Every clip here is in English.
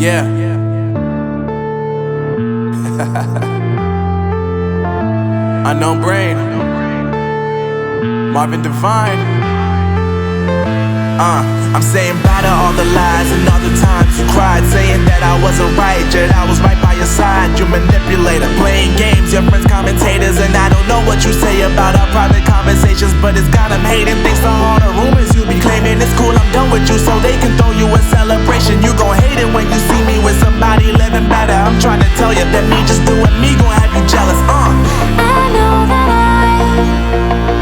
Yeah. Unknown Brain, Marvin Divine. I'm saying bye to all the lies and all the times you cried, saying that I wasn't right, yet I was right by your side. You manipulator, playing games, your friends commentators, and I don't know what you say about our private conversations, but it's got them hating. Thanks to all the rumors you be claiming. It's cool, I'm done with you, so they can throw you a celebration. You gon' hate it when you see me with somebody living better. I'm trying to tell you that me just doing me gon' have you jealous. I know that I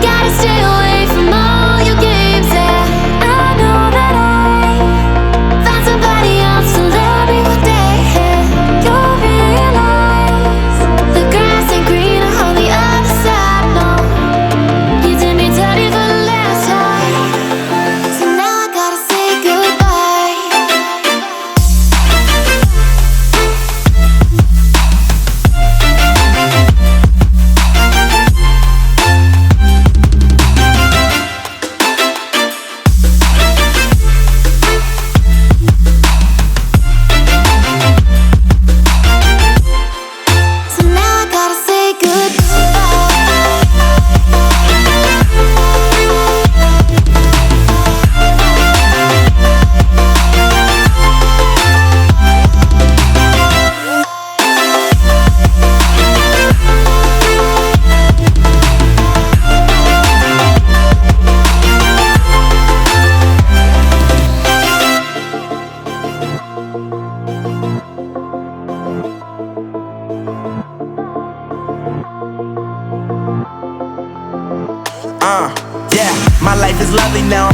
gotta stay away from all your games, yeah. I know that I found somebody else to love me one day, yeah. You'll realize the grass ain't greener on the other side, no. You did me dirty for the last time, so now I gotta say goodbye. So now I gotta say Yeah, my life is lovely now.